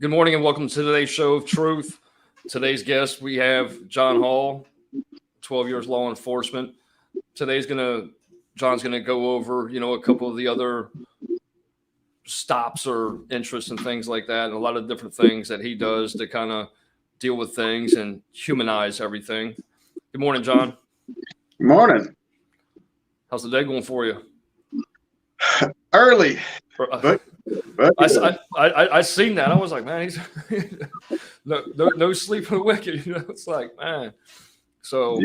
Good morning and welcome to today's show of Truth. Today's guest, we have John Hall, 12 years law enforcement. John's gonna go over, a couple of the other stops or interests and things like that, and a lot of different things that he does to kind of deal with things and humanize everything. Good morning, John. Good morning. How's the day going for you? Early. But I seen that. I was like, man, he's no sleep for the wicked. It's like, man. So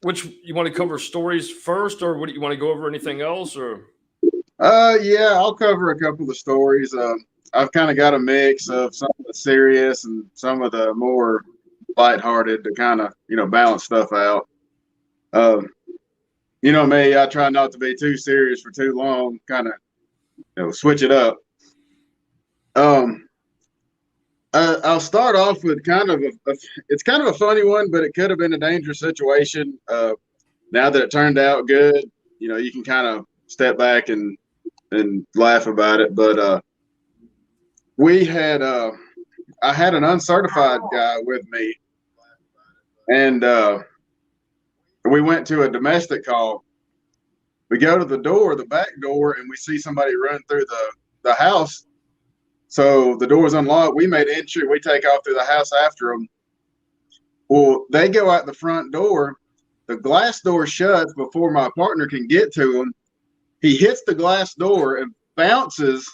which you want to cover stories first, or what do you want to go over? Anything else, or? Yeah, I'll cover a couple of stories. I've kind of got a mix of some of the serious and some of the more lighthearted to kind of balance stuff out. You know me, I try not to be too serious for too long, kind of switch it up. I'll start off with kind of it's kind of a funny one, but it could have been a dangerous situation. Now that it turned out good, you can kind of step back and laugh about it. But I had an uncertified guy with me, and we went to a domestic call. We go to the back door, and we see somebody run through the house. So the door's unlocked. We made entry. We take off through the house after them. Well, they go out the front door. The glass door shuts before my partner can get to them. He hits the glass door and bounces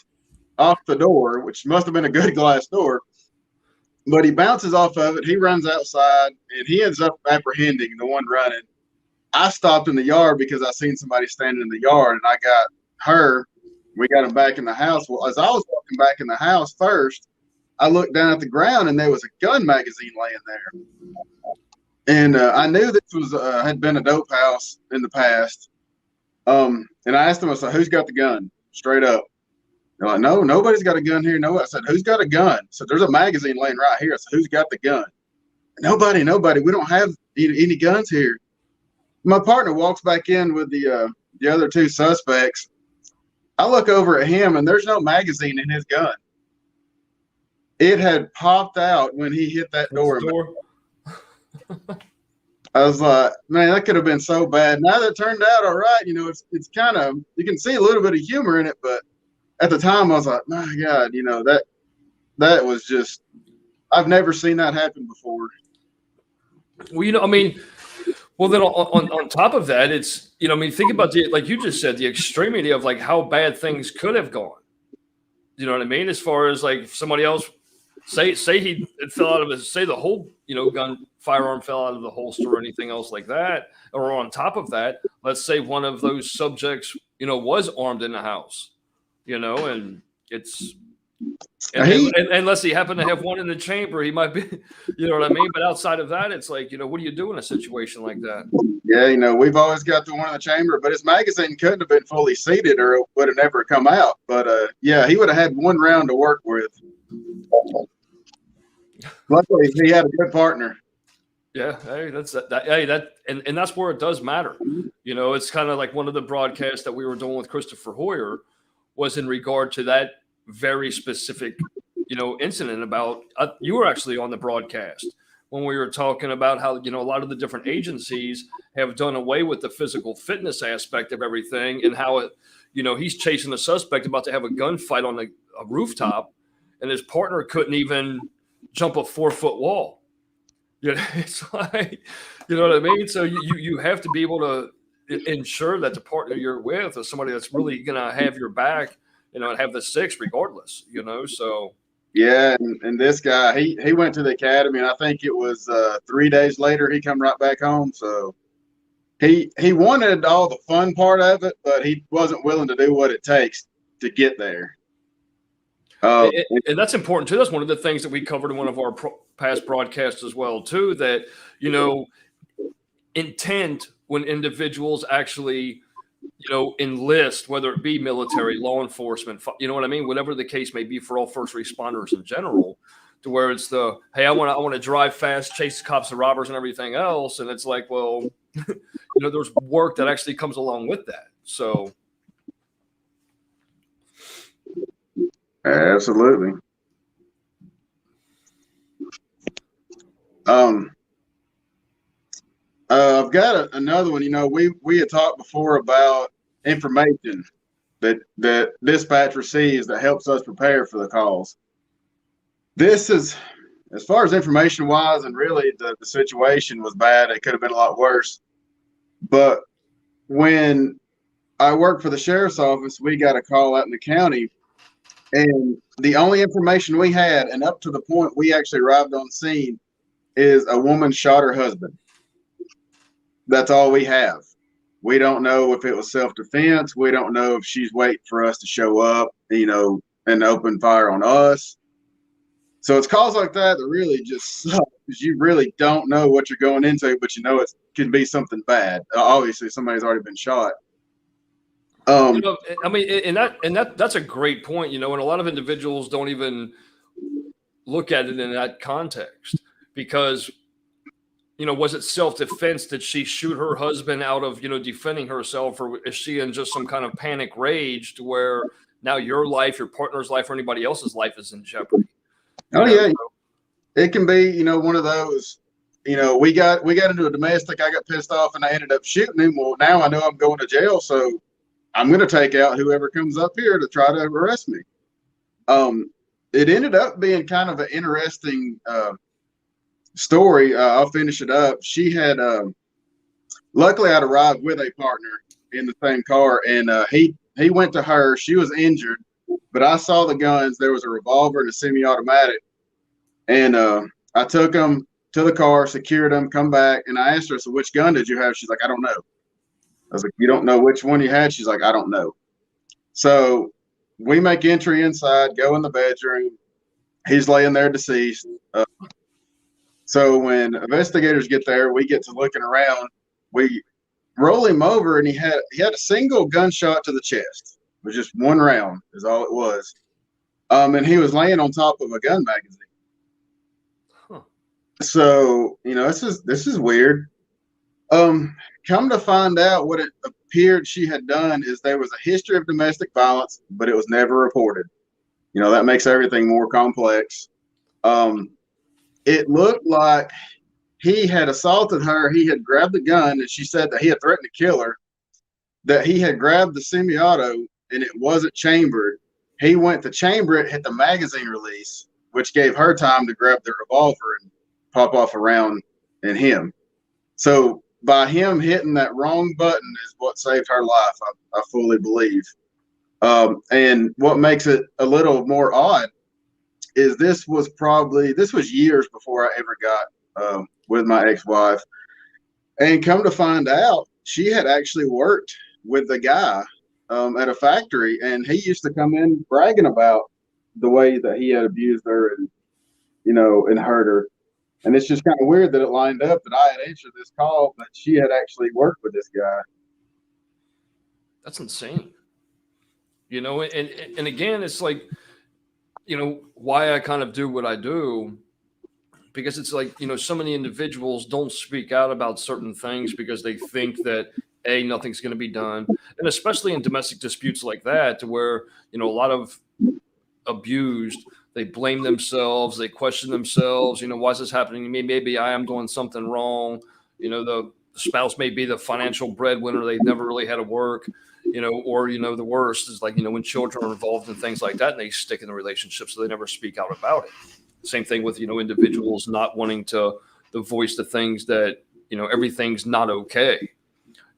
off the door, which must have been a good glass door. But he bounces off of it. He runs outside, and he ends up apprehending the one running. I stopped in the yard because I seen somebody standing in the yard, and I got her. We got him back in the house. Well, as I was walking back in the house first, I looked down at the ground, and there was a gun magazine laying there. And I knew this was had been a dope house in the past. And I asked him, I said, "Who's got the gun?" Straight up. They're like, "No, nobody's got a gun here." No, I said, "Who's got a gun?" So there's a magazine laying right here. I said, "Who's got the gun?" Nobody. We don't have any guns here. My partner walks back in with the other two suspects. I look over at him, and there's no magazine in his gun. It had popped out when he hit that door. I was like, man, that could have been so bad. Now that turned out all right. It's kind of, you can see a little bit of humor in it, but at the time I was like, my God, that was just, I've never seen that happen before. Well, well, then on top of that, it's, think about like you just said, the extremity of like how bad things could have gone. You know what I mean? As far as like somebody else, say it fell out of his, say the whole, firearm fell out of the holster or anything else like that. Or on top of that, let's say one of those subjects, was armed in the house, and it's, unless he happened to have one in the chamber, he might be, you know what I mean? But outside of that, it's like, what do you do in a situation like that? Yeah, we've always got the one in the chamber, but his magazine couldn't have been fully seated or it would have never come out. But yeah, he would have had one round to work with. Luckily, he had a good partner. Yeah, hey, and that's where it does matter. It's kind of like one of the broadcasts that we were doing with Christopher Hoyer was in regard to that very specific, incident about, you were actually on the broadcast when we were talking about how, a lot of the different agencies have done away with the physical fitness aspect of everything, and how it, he's chasing a suspect about to have a gunfight on a rooftop, and his partner couldn't even jump a 4-foot wall. It's like, you know what I mean? So you have to be able to ensure that the partner you're with is somebody that's really going to have your back, and have the six regardless, so. Yeah. And this guy, he went to the academy, and I think it was 3 days later, he come right back home. So he wanted all the fun part of it, but he wasn't willing to do what it takes to get there. And that's important too. That's one of the things that we covered in one of our past broadcasts as well too, that, intent when individuals actually, enlist, whether it be military, law enforcement, what I mean? Whatever the case may be for all first responders in general, to where it's hey, I want to drive fast, chase cops and robbers and everything else. And it's like, well, there's work that actually comes along with that. So Absolutely. Um, I've got another one. You know, we had talked before about information that dispatch receives that helps us prepare for the calls. This is, as far as information wise, and really the situation was bad. It could have been a lot worse. But when I worked for the sheriff's office, we got a call out in the county, and the only information we had, and up to the point we actually arrived on scene, is a woman shot her husband. That's all we have. We don't know if it was self-defense. We don't know if she's waiting for us to show up, you know, and open fire on us. So it's calls like that that really just suck because you really don't know what you're going into, but you know it can be something bad. Obviously, somebody's already been shot. You know, I mean, that's a great point. You know, and a lot of individuals don't even look at it in that context because, you know, was it self-defense? Did she shoot her husband out of, you know, defending herself, or is she in just some kind of panic rage to where now your life, your partner's life, or anybody else's life is in jeopardy? Oh yeah, it can be, you know, one of those. You know, we got into a domestic. I got pissed off and I ended up shooting him. Well, now I know I'm going to jail, so I'm going to take out whoever comes up here to try to arrest me. It ended up being kind of an interesting story. I'll finish it up. She had, luckily, I'd arrived with a partner in the same car, and he went to her. She was injured, but I saw the guns. There was a revolver and a semi-automatic, and I took them to the car, secured them, come back, and I asked her, "So which gun did you have?" She's like, "I don't know." I was like, "You don't know which one you had?" She's like, "I don't know." So we make entry inside, go in the bedroom. He's laying there deceased. So when investigators get there, we get to looking around. We roll him over, and he had a single gunshot to the chest. It was just one round, is all it was. And he was laying on top of a gun magazine. Huh. So you know, this is weird. Come to find out, what it appeared she had done is there was a history of domestic violence, but it was never reported. You know, that makes everything more complex. It looked like he had assaulted her. He had grabbed the gun, and she said that he had threatened to kill her, that he had grabbed the semi-auto and it wasn't chambered. He went to chamber it, hit the magazine release, which gave her time to grab the revolver and pop off a round in him. So by him hitting that wrong button is what saved her life, I fully believe. And what makes it a little more odd is this was years before I ever got with my ex-wife. And come to find out, she had actually worked with the guy at a factory, and he used to come in bragging about the way that he had abused her and, you know, and hurt her. And it's just kind of weird that it lined up that I had answered this call, but she had actually worked with this guy. That's insane. You know, and again, it's like, you know, why I kind of do what I do, because it's like, you know, so many individuals don't speak out about certain things because they think that nothing's going to be done, and especially in domestic disputes like that, to where, you know, a lot of abused, they blame themselves, they question themselves. You know, why is this happening to me? Maybe I am doing something wrong. You know, the spouse may be the financial breadwinner. They've never really had to work. You know, or, you know, the worst is like, you know, when children are involved in things like that and they stick in the relationship, so they never speak out about it. Same thing with, you know, individuals not wanting to voice the things that, you know, everything's not okay.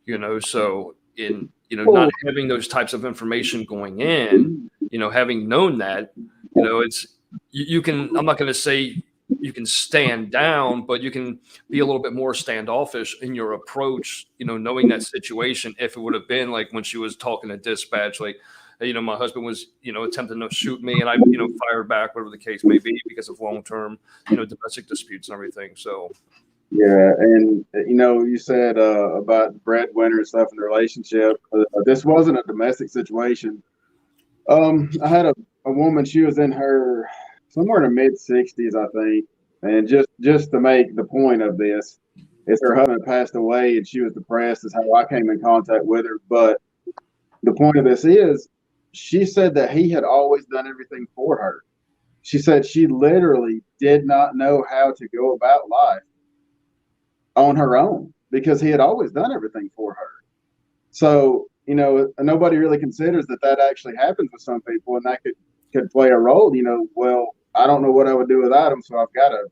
You know, so in, you know, not having those types of information going in, you know, having known that, you know, it's, you can, I'm not going to say you can stand down, but you can be a little bit more standoffish in your approach, you know, knowing that situation. If it would have been like when she was talking to dispatch, like, hey, you know, my husband was, you know, attempting to shoot me and I, you know, fired back, whatever the case may be, because of long-term, you know, domestic disputes and everything. So, Yeah, and you know, you said about breadwinner and stuff in the relationship. This wasn't a domestic situation. I had a woman. She was in her somewhere in her mid-60s, I think. And just to make the point of this, is her husband passed away, and she was depressed. Is how I came in contact with her. But the point of this is, she said that he had always done everything for her. She said she literally did not know how to go about life on her own because he had always done everything for her. So, nobody really considers that that actually happens with some people, and that could play a role. Well, I don't know what I would do without him, so I've got to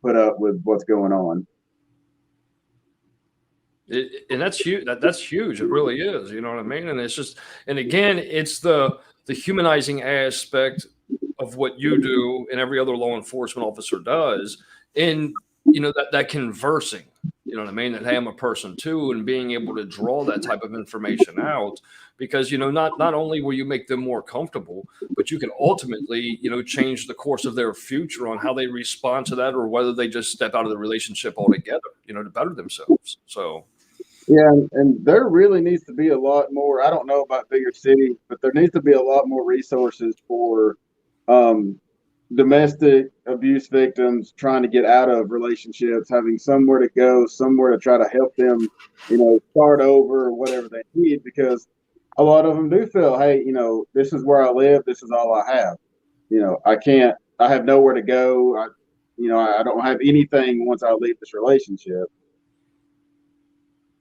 put up with what's going on. And that's huge. That's huge. It really is. You know what I mean? And it's just, and again, it's the humanizing aspect of what you do and every other law enforcement officer does, in that conversing. You know what I mean? That, hey, I'm a person too, and being able to draw that type of information out, because not only will you make them more comfortable, but you can ultimately change the course of their future on how they respond to that, or whether they just step out of the relationship altogether. To better themselves. So. Yeah, and there really needs to be a lot more. I don't know about bigger cities, but there needs to be a lot more resources for um, domestic abuse victims trying to get out of relationships, having somewhere to go, somewhere to try to help them, start over or whatever they need. Because a lot of them do feel, hey, this is where I live, this is all I have. I can't, I have nowhere to go. I don't have anything once I leave this relationship.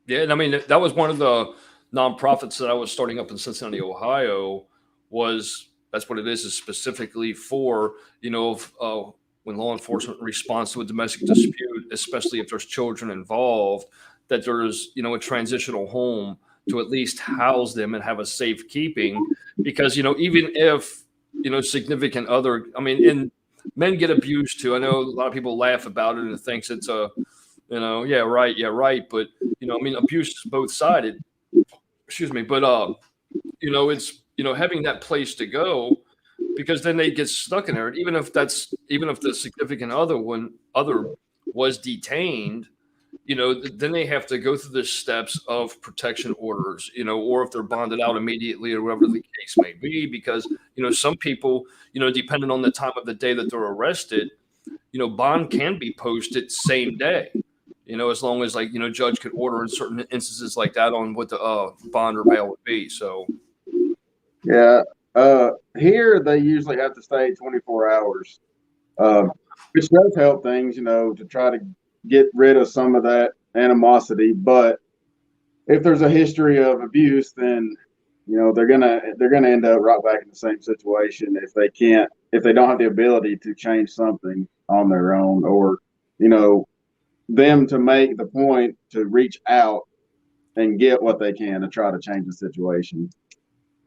Yeah, and I mean that was one of the nonprofits that I was starting up in Cincinnati, Ohio. That's what it is specifically for when law enforcement responds to a domestic dispute, especially if there's children involved, that there's a transitional home to at least house them and have a safe keeping, because even if significant other, I mean, and men get abused too. I know a lot of people laugh about it and thinks it's a yeah, right, yeah, right. But I mean, abuse is both sided. Excuse me, but it's having that place to go, because then they get stuck in there. And even if the significant other was detained, then they have to go through the steps of protection orders, or if they're bonded out immediately, or whatever the case may be. Because some people, depending on the time of the day that they're arrested, bond can be posted same day. As long as judge could order in certain instances like that on what the bond or bail would be. So Yeah. Here they usually have to stay 24 hours, which does help things, to try to get rid of some of that animosity. But if there's a history of abuse, then they're gonna end up right back in the same situation if they don't have the ability to change something on their own, or them to make the point to reach out and get what they can to try to change the situation.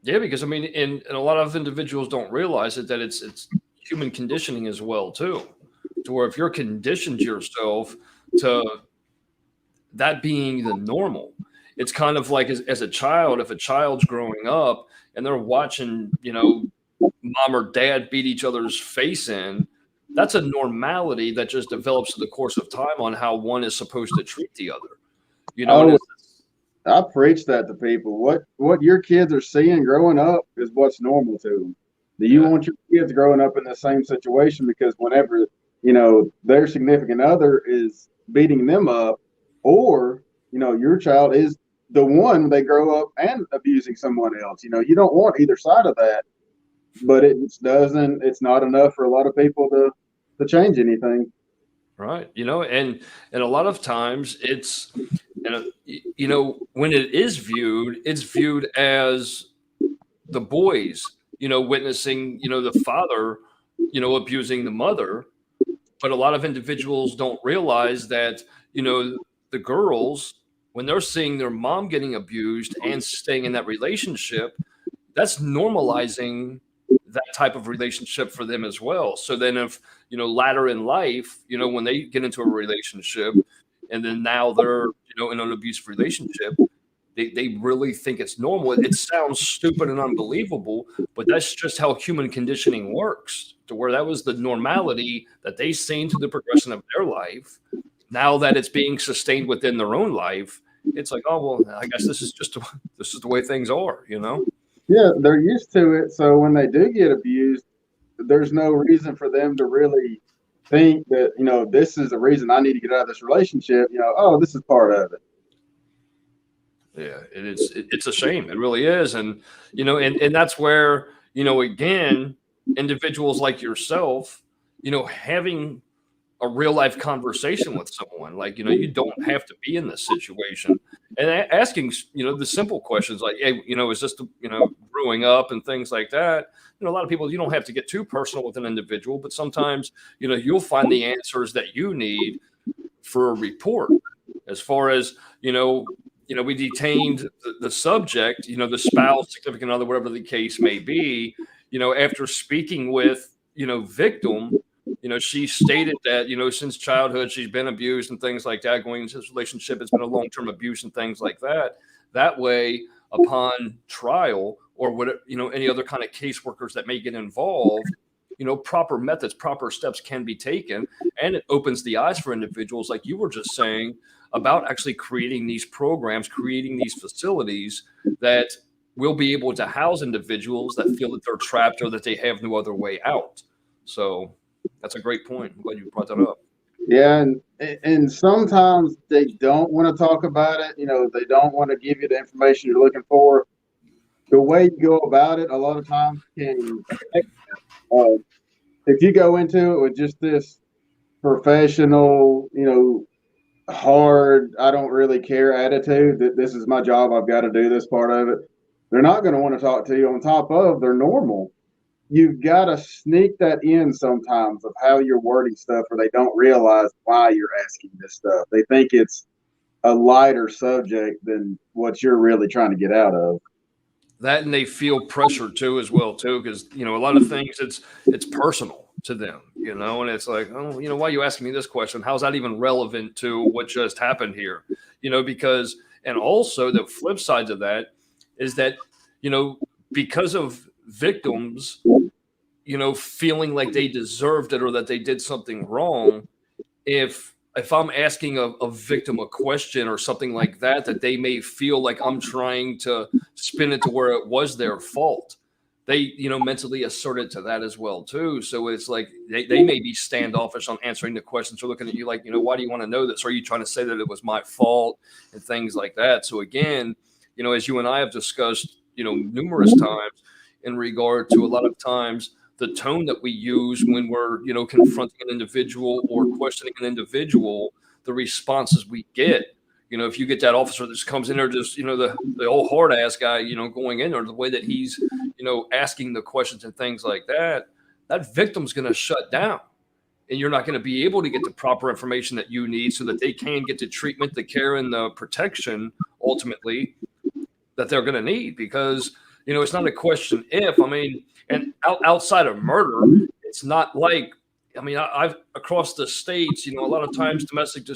yeah, because I mean, and a lot of individuals don't realize it, that it's human conditioning as well too, to where if you're conditioned yourself to that being the normal, it's kind of like as a child, if a child's growing up and they're watching mom or dad beat each other's face in, that's a normality that just develops in the course of time on how one is supposed to treat the other. And Oh, I preach that to people. What your kids are seeing growing up is what's normal to them. Do you yeah, want your kids growing up in the same situation? Because whenever their significant other is beating them up, or your child is the one they grow up and abusing someone else. You don't want either side of that, but it just doesn't. It's not enough for a lot of people to change anything. right. And a lot of times it's when it is viewed, it's viewed as the boys, witnessing, the father, abusing the mother. But a lot of individuals don't realize that, the girls, when they're seeing their mom getting abused and staying in that relationship, that's normalizing that type of relationship for them as well. So then if, later in life, when they get into a relationship and then now they're, in an abusive relationship, they really think it's normal. It sounds stupid and unbelievable, but that's just how human conditioning works, to where that was the normality that they seen to the progression of their life. Now that it's being sustained within their own life, it's like, oh, well, I guess this is the way things are. Yeah, they're used to it. So when they do get abused, there's no reason for them to really think that, this is the reason I need to get out of this relationship. Oh, this is part of it. Yeah, it is. It's a shame. It really is. And, and that's where, again, individuals like yourself, having a real life conversation with someone, like, you don't have to be in this situation, and asking, the simple questions like, hey, is this, growing up and things like that. A lot of people, you don't have to get too personal with an individual, but sometimes, you'll find the answers that you need for a report. As far as we detained the subject, the spouse, significant other, whatever the case may be. After speaking with victim, she stated that since childhood she's been abused and things like that. Going into this relationship, it's been a long-term abuse and things like that. That way, upon trial or what any other kind of caseworkers that may get involved, proper methods, proper steps can be taken, and it opens the eyes for individuals like you were just saying about actually creating these programs, creating these facilities that will be able to house individuals that feel that they're trapped or that they have no other way out. So that's a great point. I'm glad you brought that up. Yeah, and sometimes they don't want to talk about it. They don't want to give you the information you're looking for. The way you go about it, a lot of times can affect. If you go into it with just this professional, hard, I don't really care attitude that this is my job, I've got to do this part of it, they're not going to want to talk to you. On top of they're normal. You've got to sneak that in sometimes of how you're wording stuff, or they don't realize why you're asking this stuff. They think it's a lighter subject than what you're really trying to get out of. That, and they feel pressure too as well too, because a lot of things it's personal to them, and it's like, oh, why are you asking me this question? How's that even relevant to what just happened here? Because, and also the flip side to that is that because of victims feeling like they deserved it or that they did something wrong, if I'm asking a victim a question or something like that, that they may feel like I'm trying to spin it to where it was their fault. They, mentally assert it to that as well too. So it's like they may be standoffish on answering the questions or looking at you like, why do you want to know this? Or are you trying to say that it was my fault and things like that? So again, as you and I have discussed, numerous times in regard to a lot of times the tone that we use when we're, confronting an individual or questioning an individual, the responses we get. If you get that officer that just comes in there, just, the old hard ass guy, going in there, the way that he's, asking the questions and things like that, that victim's going to shut down. And you're not going to be able to get the proper information that you need so that they can get the treatment, the care, and the protection ultimately that they're going to need. Because, it's not a question if, and outside of murder, it's not like, I've across the states, a lot of times domestic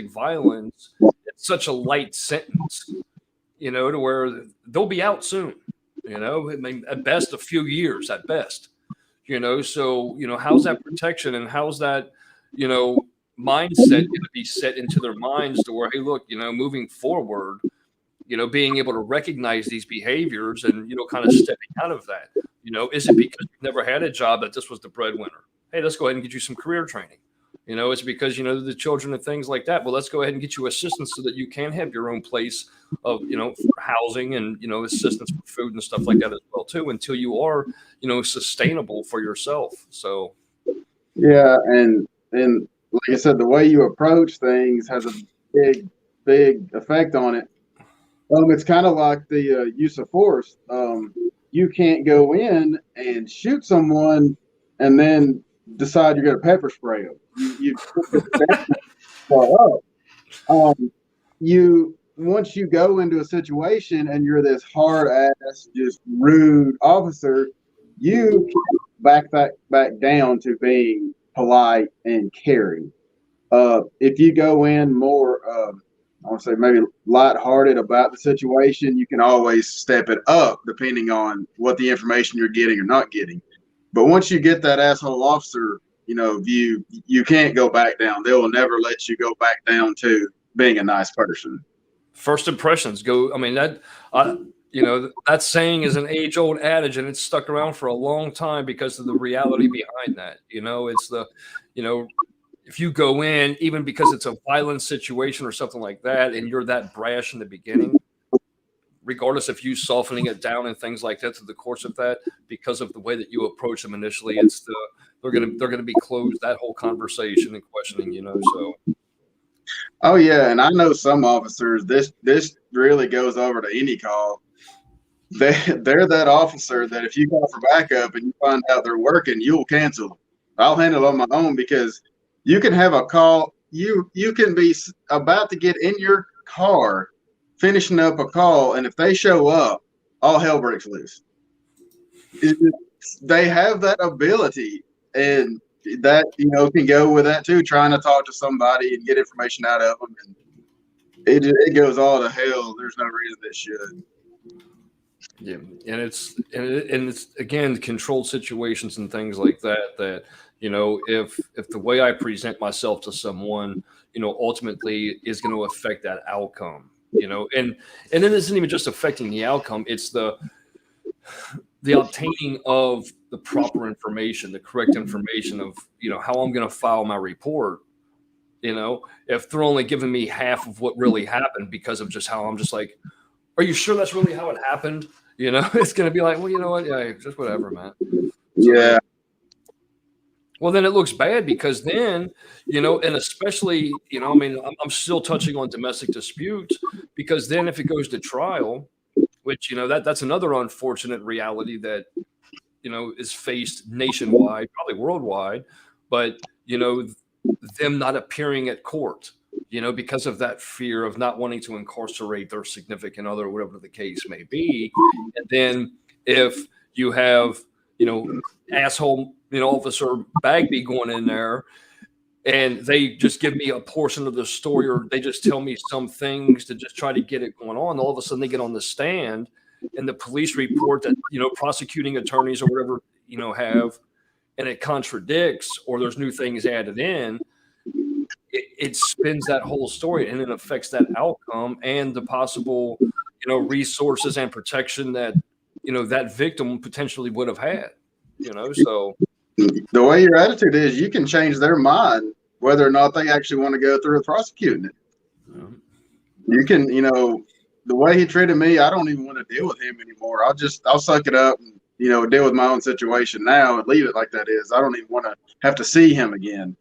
violence, it's such a light sentence, to where they'll be out soon, at best a few years at best, so, how's that protection and how's that, mindset going to be set into their minds to where, hey, look, moving forward, being able to recognize these behaviors and, kind of stepping out of that. Is it because you've never had a job that this was the breadwinner? Hey, let's go ahead and get you some career training. It's because, the children and things like that. Well, let's go ahead and get you assistance so that you can have your own place of, housing and, assistance for food and stuff like that as well, too, until you are, sustainable for yourself. So. Yeah. And like I said, the way you approach things has a big effect on it. It's kind of like the use of force. You can't go in and shoot someone and then decide you're going to pepper spray them. You once you go into a situation and you're this hard ass, just rude officer, you back down to being polite and caring. If you go in more, I want to say maybe lighthearted about the situation, you can always step it up depending on what the information you're getting or not getting. But once you get that asshole officer, view, you can't go back down. They will never let you go back down to being a nice person. First impressions go. That saying is an age-old adage, and it's stuck around for a long time because of the reality behind that. It's the, if you go in, even because it's a violent situation or something like that, and you're that brash in the beginning, regardless of you softening it down and things like that through the course of that, because of the way that you approach them initially, they're gonna be closed that whole conversation and questioning, So Oh yeah, and I know some officers. This really goes over to any call. They're that officer that if you call for backup and you find out they're working, you'll cancel them. I'll handle it on my own because you can have a call. You can be about to get in your car, finishing up a call, and if they show up, all hell breaks loose. They have that ability, and that can go with that too. Trying to talk to somebody and get information out of them, and it goes all to hell. There's no reason it should. Yeah, and it's again controlled situations and things like that. That if the way I present myself to someone, ultimately is going to affect that outcome. And then it isn't even just affecting the outcome; it's the obtaining of the proper information, the correct information of how I'm going to file my report. If they're only giving me half of what really happened because of just how I'm just like, are you sure that's really how it happened? It's going to be like, well, you know what? Yeah, just whatever, man. So yeah. Well, then it looks bad because then, and especially, I mean, I'm still touching on domestic disputes because then if it goes to trial, which, that's another unfortunate reality that, is faced nationwide, probably worldwide, but, them not appearing at court, because of that fear of not wanting to incarcerate their significant other, whatever the case may be. And then if you have, asshole, Officer Bagby going in there and they just give me a portion of the story or they just tell me some things to just try to get it going on. All of a sudden they get on the stand and the police report that, prosecuting attorneys or whatever, have, and it contradicts or there's new things added in. It spins that whole story and it affects that outcome and the possible, resources and protection that, that victim potentially would have had, so. The way your attitude is, you can change their mind whether or not they actually want to go through with prosecuting it. Yeah. You can, the way he treated me, I don't even want to deal with him anymore. I'll suck it up and, deal with my own situation now and leave it like that is. I don't even want to have to see him again.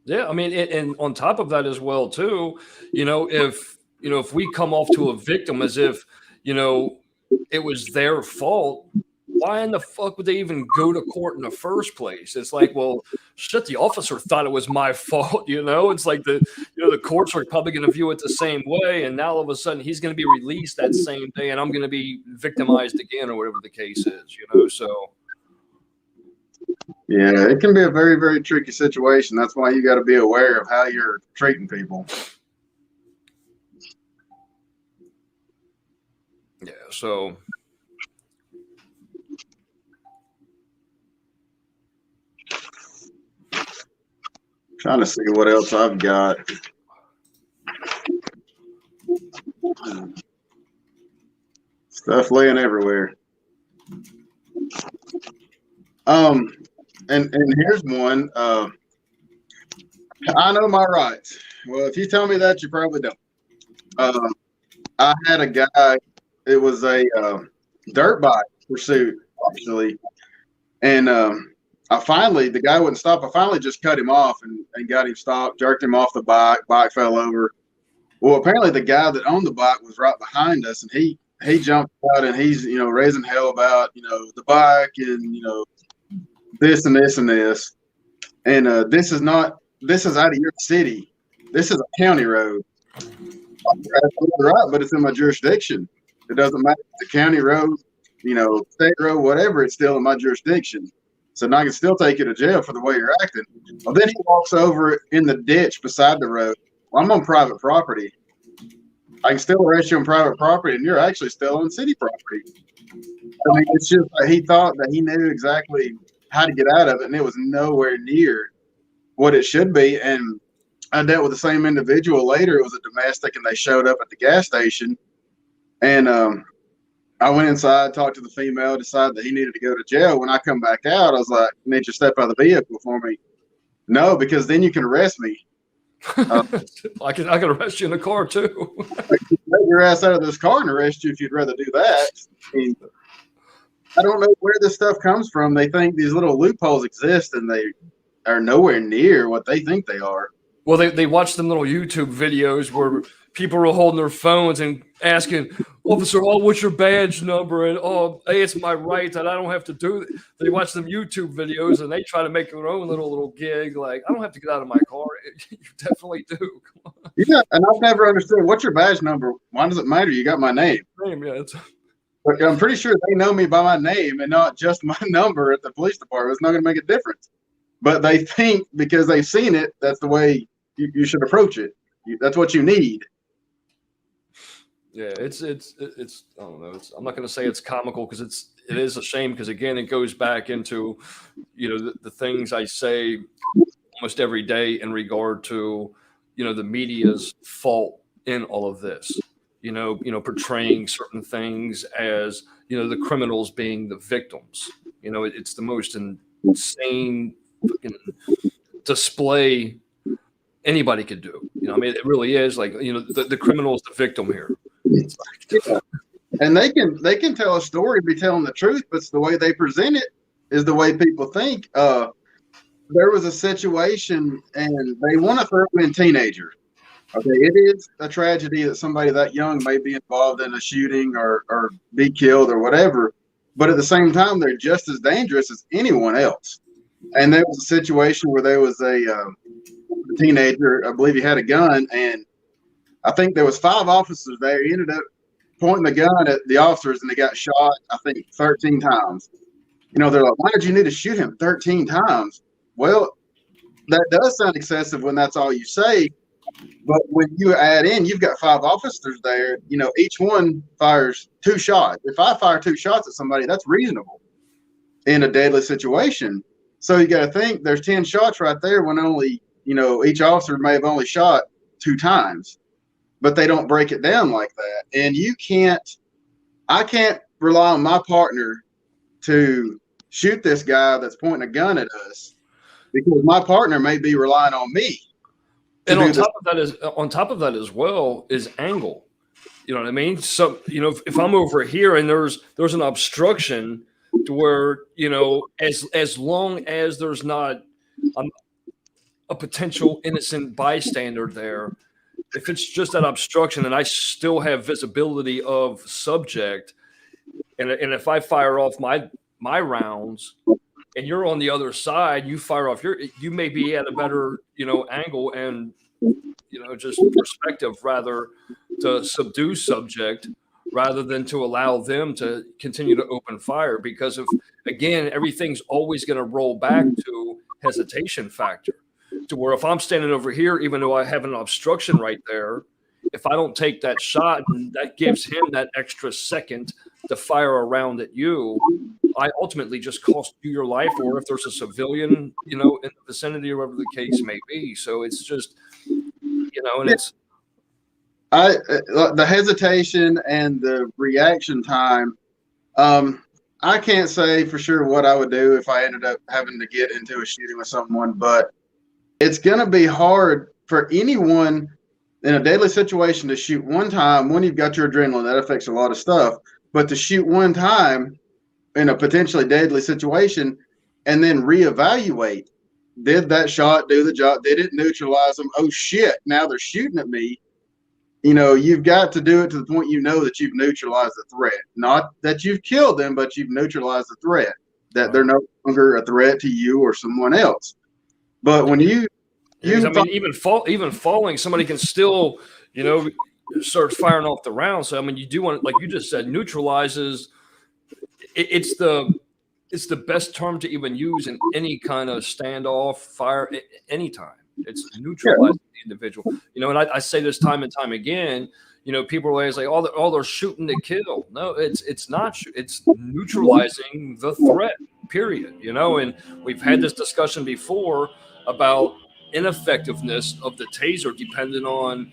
Yeah, I mean, and on top of that as well, too, if we come off to a victim as if, it was their fault, why in the fuck would they even go to court in the first place? It's like, well, shit, the officer thought it was my fault, It's like the courts are probably going to view it the same way, and now all of a sudden he's going to be released that same day, and I'm going to be victimized again, or whatever the case is, So. Yeah, it can be a very, very tricky situation. That's why you got to be aware of how you're treating people. Yeah, so. Trying to see what else I've got. Stuff laying everywhere. And here's one. I know my rights. Well, if you tell me that, you probably don't. I had a guy. It was a dirt bike pursuit, actually, and the guy wouldn't stop. I finally just cut him off and got him stopped, jerked him off the bike. Bike fell over. Well, apparently the guy that owned the bike was right behind us, and he jumped out and he's raising hell about the bike and this and this and this, and this is out of your city. This is a county road. Right, but it's in my jurisdiction. It doesn't matter if it's a county road, state road, whatever. It's still in my jurisdiction. So now I can still take you to jail for the way you're acting. Well, then he walks over in the ditch beside the road. Well, I'm on private property. I can still arrest you on private property, and you're actually still on city property. I mean, it's just like he thought that he knew exactly how to get out of it, and it was nowhere near what it should be. And I dealt with the same individual later. It was a domestic, and they showed up at the gas station. And I went inside, talked to the female, decided that he needed to go to jail. When I come back out, I was like, "You need to step out of the vehicle for me." No, because then you can arrest me. I can arrest you in the car too. Take your ass out of this car and arrest you if you'd rather do that. I mean, I don't know where this stuff comes from. They think these little loopholes exist, and they are nowhere near what they think they are. Well, they watch them little YouTube videos where people are holding their phones and asking, "Officer, oh, what's your badge number?" And oh, hey, it's my right that I don't have to do it. They watch them YouTube videos and they try to make their own little gig. Like, I don't have to get out of my car. You definitely do. Come on. Yeah, and I've never understood what's your badge number. Why does it matter? You got my name. Yeah, it's, But I'm pretty sure they know me by my name and not just my number at the police department. It's not going to make a difference. But they think because they've seen it, that's the way you should approach it. That's what you need. yeah, it's I don't know. I'm not going to say it's comical because it is a shame because again, it goes back into, the things I say almost every day in regard to, the media's fault in all of this. Portraying certain things as, the criminals being the victims. It's the most insane fucking display anybody could do. I mean, it really is like, the criminal is the victim here. Yeah. And they can tell a story, be telling the truth, but it's the way they present it is the way people think. There was a situation, and they want to throw in teenagers. Okay, it is a tragedy that somebody that young may be involved in a shooting or be killed or whatever. But at the same time, they're just as dangerous as anyone else. And there was a situation where there was a teenager, I believe he had a gun, and I think there was 5 officers there. He ended up pointing the gun at the officers, and they got shot, I think, 13 times. They're like, why did you need to shoot him 13 times? Well, that does sound excessive when that's all you say. But when you add in, you've got 5 officers there, each one fires 2 shots. If I fire 2 shots at somebody, that's reasonable in a deadly situation. So you got to think there's 10 shots right there when only, each officer may have only shot 2 times, but they don't break it down like that. And I can't rely on my partner to shoot this guy that's pointing a gun at us because my partner may be relying on me. And on top of that as well is angle. You know what I mean? So, if I'm over here and there's an obstruction to where, as long as there's not a potential innocent bystander there, if it's just that obstruction and I still have visibility of subject, and if I fire off my rounds and you're on the other side, you fire off you may be at a better, angle and, just perspective rather to subdue subject rather than to allow them to continue to open fire. Because again, everything's always going to roll back to hesitation factor to where if I'm standing over here, even though I have an obstruction right there, if I don't take that shot, that gives him that extra second to fire around at you, I ultimately just cost you your life, or if there's a civilian, in the vicinity or whatever the case may be. So it's just, and it's the hesitation and the reaction time. I can't say for sure what I would do if I ended up having to get into a shooting with someone, but it's going to be hard for anyone in a deadly situation to shoot one time when you've got your adrenaline. That affects a lot of stuff. But to shoot one time in a potentially deadly situation and then reevaluate, did that shot do the job? Did it neutralize them? Oh, shit, now they're shooting at me. You've got to do it to the point that you've neutralized the threat. Not that you've killed them, but you've neutralized the threat, that they're no longer a threat to you or someone else. But when even falling, somebody can still, start firing off the round. So, you do want, like you just said, neutralizes. It's the best term to even use in any kind of standoff fire anytime. It's neutralizing the individual, and I say this time and time again, people are always like, they're shooting to kill. No, it's not. It's neutralizing the threat, period. And we've had this discussion before about ineffectiveness of the taser depending on,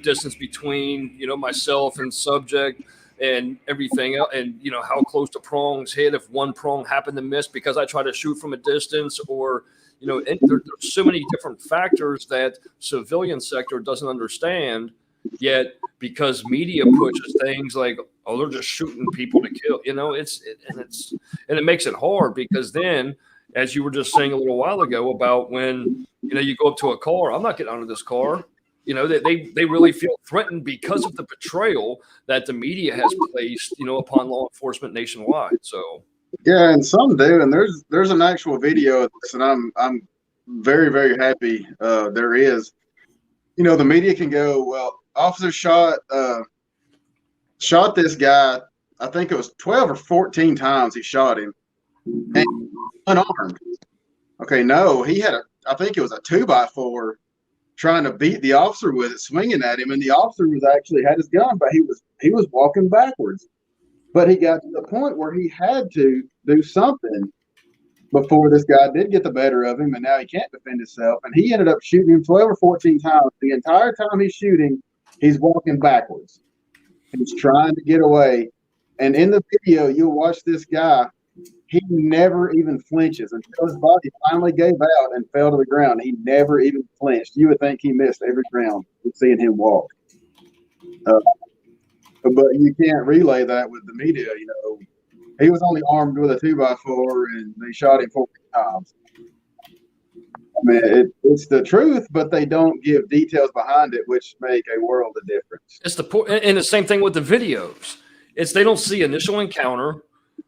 distance between, myself and subject and everything else, and how close the prongs hit. If one prong happened to miss because I try to shoot from a distance, or there's so many different factors that civilian sector doesn't understand yet, because media pushes things like, oh, they're just shooting people to kill, and it makes it hard, because then, as you were just saying a little while ago about when, you go up to a car, I'm not getting out of this car. They really feel threatened because of the betrayal that the media has placed, upon law enforcement nationwide. So Yeah, and some do, and there's an actual video of this, and I'm very, very happy there is. The media can go, well, officer shot this guy. I think it was 12 or 14 times he shot him, and unarmed. Okay, no, he had I think it was a 2x4 trying to beat the officer with it, swinging at him, and the officer was actually had his gun, but he was walking backwards. But he got to the point where he had to do something before this guy did get the better of him, and now he can't defend himself. And he ended up shooting him 12 or 14 times. The entire time he's shooting, he's walking backwards. He's trying to get away. And in the video, you'll watch this guy. He never even flinches until his body finally gave out and fell to the ground. He never even flinched. You would think he missed every round with seeing him walk. But you can't relay that with the media. He was only armed with a 2x4 and they shot him 14 times. I mean, it's the truth, but they don't give details behind it, which make a world of difference. It's and the same thing with the videos. They don't see initial encounter.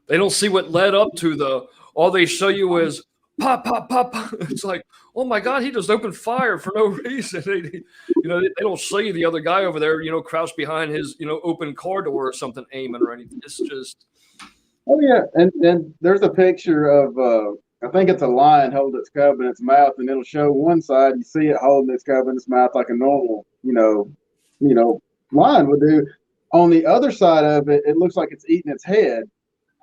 They don't see what led up to all they show you is pop, pop, pop, pop. It's like, oh my God, he just opened fire for no reason. They don't show you the other guy over there, crouched behind his, open car door or something, aiming or anything. It's just. Oh yeah, and there's a picture of I think it's a lion holding its cub in its mouth, and it'll show one side, you see it holding its cub in its mouth like a normal, lion would do. On the other side of it, it looks like it's eating its head,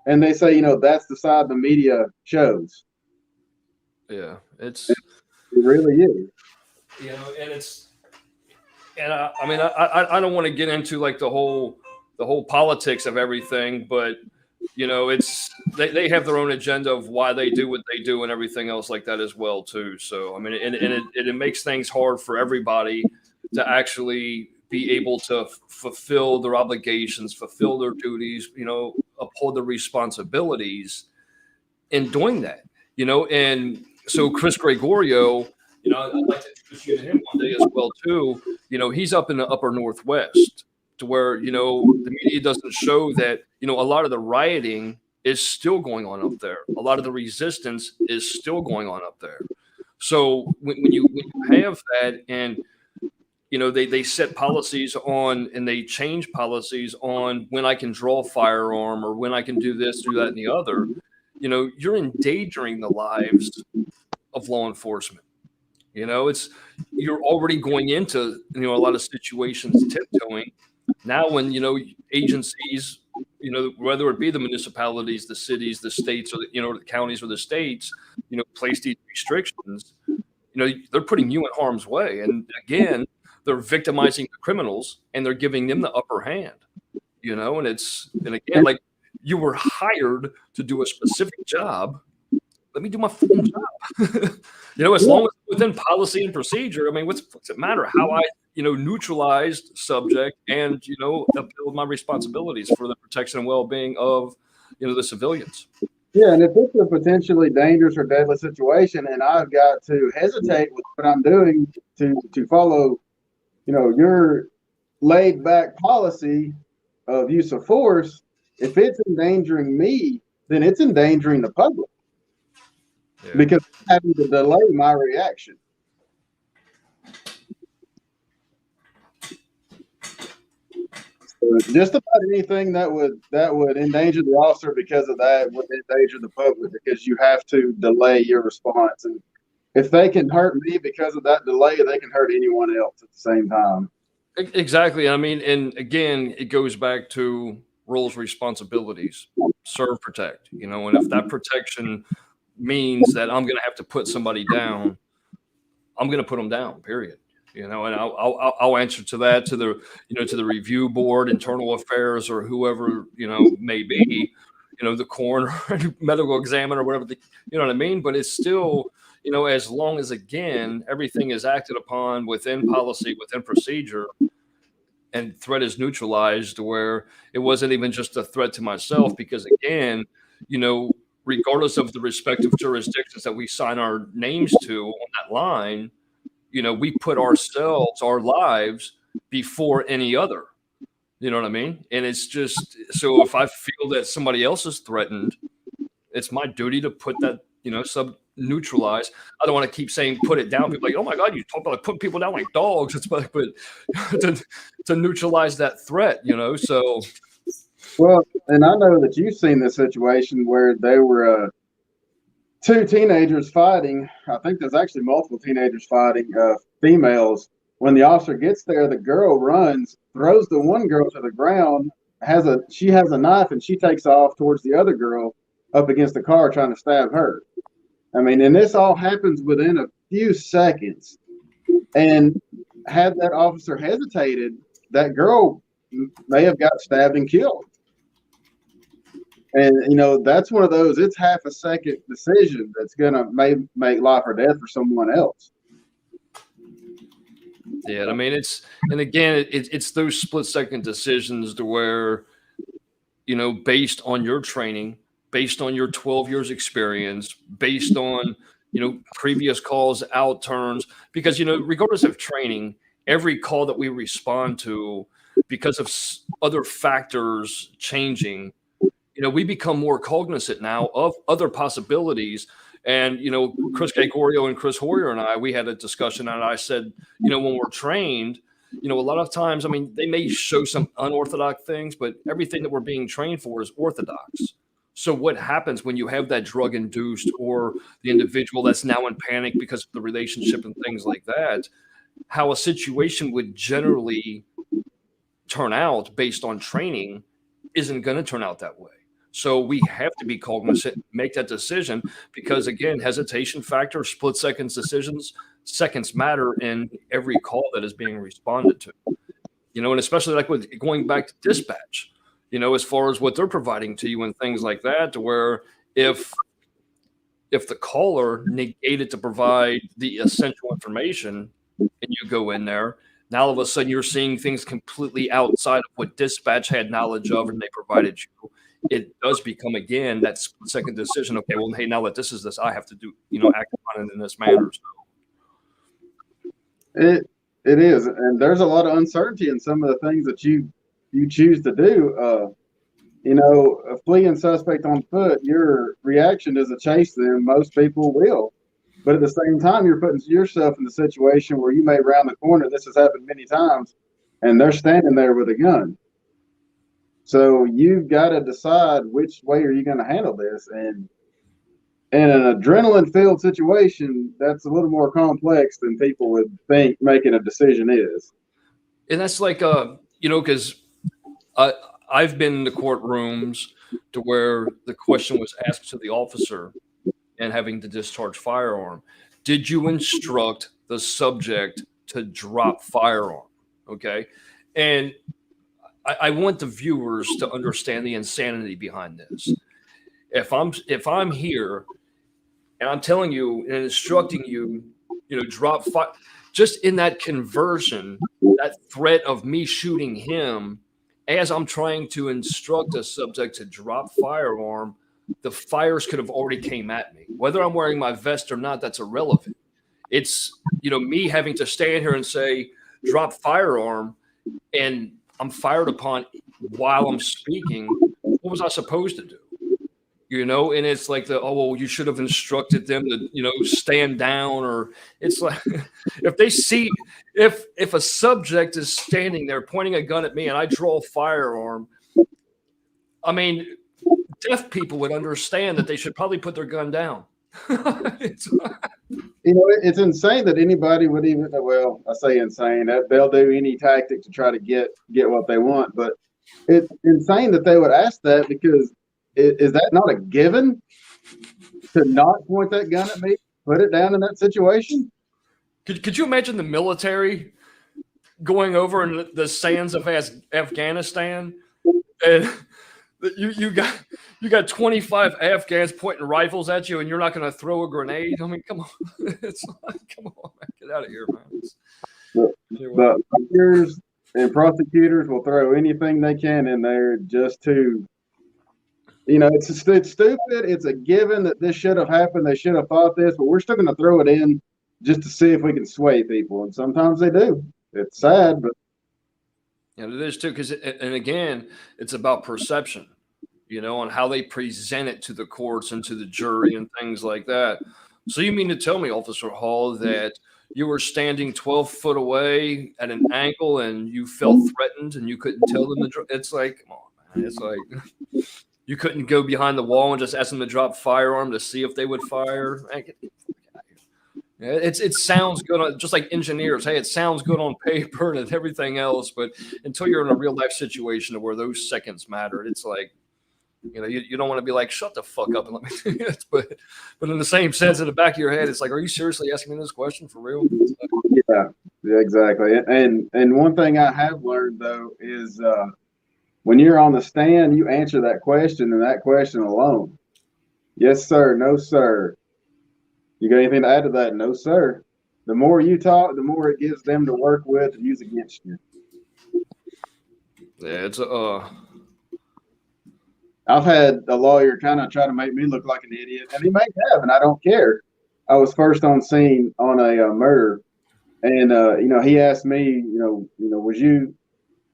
and they say, that's the side the media shows. Yeah, it really is. And I don't want to get into like the whole politics of everything, but they have their own agenda of why they do what they do and everything else like that as well too. So it makes things hard for everybody to actually be able to fulfill their obligations, fulfill their duties, uphold their responsibilities in doing that. And so Chris Gregorio, I'd like to introduce you to him one day as well too. He's up in the upper Northwest, to where the media doesn't show that a lot of the rioting is still going on up there. A lot of the resistance is still going on up there. So when you have that, and they set policies on, and they change policies on when I can draw a firearm or when I can do this, do that, and the other, you're endangering the lives of law enforcement. You're already going into a lot of situations tiptoeing. Now when agencies, whether it be the municipalities, the cities, the states, or the counties or the states, place these restrictions, they're putting you in harm's way. And again, they're victimizing the criminals and they're giving them the upper hand. And again, like, you were hired to do a specific job. Let me do my fucking job. As long as it's within policy and procedure. I mean, what's it matter how I, neutralized subject and, uphold my responsibilities for the protection and well-being of, the civilians. Yeah, and if it's a potentially dangerous or deadly situation, and I've got to hesitate with what I'm doing to follow, your laid-back policy of use of force, if it's endangering me, then it's endangering the public. Yeah. Because I'm having to delay my reaction. So just about anything that would endanger the officer because of that would endanger the public, because you have to delay your response. And if they can hurt me because of that delay, they can hurt anyone else at the same time. Exactly. I mean, and again, it goes back to roles, responsibilities, serve, protect, and if that protection means that I'm going to have to put somebody down, I'm going to put them down, period. And I'll answer to that, to the, to the review board, internal affairs, or whoever, may be, the coroner, medical examiner, whatever, you know what I mean? But it's still, as long as, again, everything is acted upon within policy, within procedure, and threat is neutralized, where it wasn't even just a threat to myself, because, again, regardless of the respective jurisdictions that we sign our names to on that line, we put ourselves, our lives, before any other. You know what I mean? And it's just, so if I feel that somebody else is threatened, it's my duty to put that, neutralize. I don't want to keep saying put it down. People are like, oh my God, you talk about like putting people down like dogs. It's like, but to neutralize that threat, so. Well, and I know that you've seen this situation where there were two teenagers fighting. I think there's actually multiple teenagers fighting, females. When the officer gets there, the girl runs, throws the one girl to the ground, she has a knife, and she takes off towards the other girl up against the car trying to stab her. I mean, and this all happens within a few seconds. And had that officer hesitated, that girl may have got stabbed and killed. And, that's one of those, it's half a second decision that's going to make life or death for someone else. Yeah, I mean, it's those split second decisions to where, based on your training, based on your 12 years experience, based on, previous calls, out turns, because, regardless of training, every call that we respond to, because of other factors changing, we become more cognizant now of other possibilities. And, Chris Gregorio and Chris Hoyer and I, we had a discussion, and I said, when we're trained, a lot of times, I mean, they may show some unorthodox things, but everything that we're being trained for is orthodox. So what happens when you have that drug induced, or the individual that's now in panic because of the relationship and things like that, how a situation would generally turn out based on training isn't going to turn out that way. So we have to be cognizant, make that decision, because, again, hesitation factor, split seconds decisions, seconds matter in every call that is being responded to. And especially like with going back to dispatch, as far as what they're providing to you and things like that, to where if the caller negated to provide the essential information and you go in there, now all of a sudden you're seeing things completely outside of what dispatch had knowledge of and they provided you. It does become, again, that split-second decision. Okay, well, hey, now that this is this, I have to do, act on it in this manner. So. It is, and there's a lot of uncertainty in some of the things that you choose to do. A fleeing suspect on foot, your reaction is to chase them. Most people will, but at the same time, you're putting yourself in the situation where you may round the corner. This has happened many times, and they're standing there with a gun. So you've got to decide which way are you going to handle this. And in an adrenaline-filled situation, that's a little more complex than people would think making a decision is. And that's like, because I've been in the courtrooms to where the question was asked to the officer and having to discharge firearm. Did you instruct the subject to drop firearm? Okay. And I want the viewers to understand the insanity behind this. If I'm here and I'm telling you and instructing you, drop fire, just in that conversion, that threat of me shooting him, as I'm trying to instruct a subject to drop firearm, the fires could have already came at me. Whether I'm wearing my vest or not, that's irrelevant. It's, me having to stand here and say, drop firearm, and I'm fired upon while I'm speaking. What was I supposed to do? And it's like you should have instructed them to, stand down, or it's like, if a subject is standing there pointing a gun at me and I draw a firearm, I mean, deaf people would understand that they should probably put their gun down. It's insane that anybody would even, well, I say insane, that they'll do any tactic to try to get what they want, but it's insane that they would ask that, because is that not a given to not point that gun at me, put it down in that situation? Could you imagine the military going over in the sands of Afghanistan, and You got 25 Afghans pointing rifles at you, and you're not going to throw a grenade. I mean, come on, it's like, come on, man. Get out of here, man. But lawyers and prosecutors will throw anything they can in there just to, it's stupid. It's a given that this should have happened. They should have thought this, but we're still going to throw it in just to see if we can sway people. And sometimes they do. It's sad, but. It is too, because, and again, it's about perception, on how they present it to the courts and to the jury and things like that. So you mean to tell me, Officer Hall, that you were standing 12 foot away at an angle and you felt threatened and you couldn't tell them it's like, come on, man. It's like you couldn't go behind the wall and just ask them to drop firearm to see if they would fire. It sounds good, just like engineers. Hey, it sounds good on paper and everything else, but until you're in a real life situation where those seconds matter, it's like, you don't want to be like, shut the fuck up and let me do this. But in the same sense, in the back of your head, it's like, are you seriously asking me this question for real? Yeah, exactly. And one thing I have learned though is when you're on the stand, you answer that question and that question alone. Yes, sir. No, sir. You got anything to add to that? No, sir. The more you talk, the more it gives them to work with and use against you. Yeah, it's I've had a lawyer kind of try to make me look like an idiot, and he may have, and I don't care. I was first on scene on a murder, and he asked me,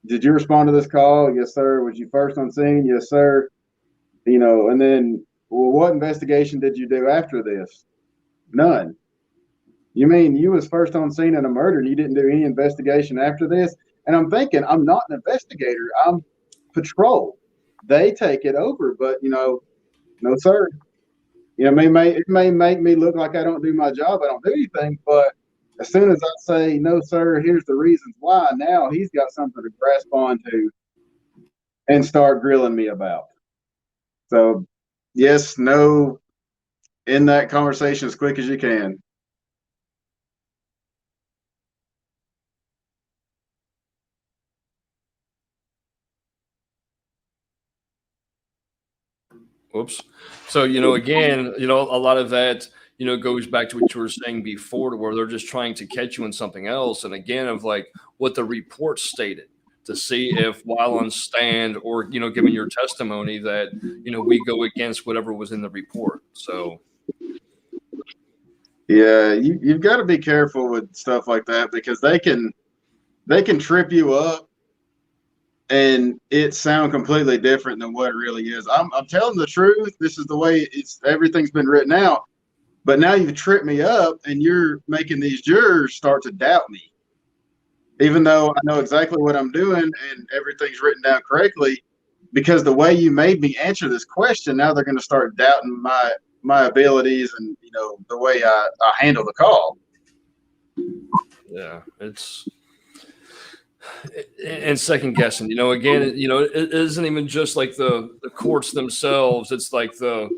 did you respond to this call? Yes, sir. Was you first on scene? Yes, sir. And then, well, what investigation did you do after this? None. You mean you was first on scene in a murder and you didn't do any investigation after this? And I'm thinking, I'm not an investigator. I'm patrol. They take it over, but no, sir. It may make me look like I don't do my job. I don't do anything, but as soon as I say, no, sir, here's the reasons why, now he's got something to grasp onto and start grilling me about. So, yes, no, in that conversation as quick as you can. Whoops. So, again, a lot of that, goes back to what you were saying before, to where they're just trying to catch you in something else. And again, of like what the report stated, to see if while on stand or, giving your testimony that, we go against whatever was in the report. So. Yeah, you've got to be careful with stuff like that because they can trip you up and it sound completely different than what it really is. I'm telling the truth. This is the way everything's been written out. But now you've tripped me up and you're making these jurors start to doubt me. Even though I know exactly what I'm doing and everything's written down correctly, because the way you made me answer this question, now they're going to start doubting my abilities and the way I handle the call. Yeah, and second guessing, again, it isn't even just like the courts themselves. It's like the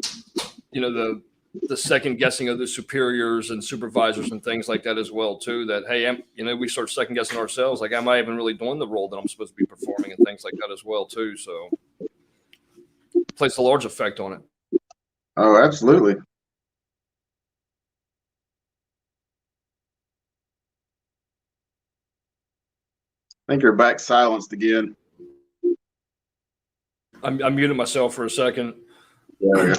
second guessing of the superiors and supervisors and things like that as well too. That, hey, we start second guessing ourselves. Like, am I even really doing the role that I'm supposed to be performing and things like that as well too. So, it plays a large effect on it. Oh, absolutely. I think you're back silenced again. I muted myself for a second. Yeah.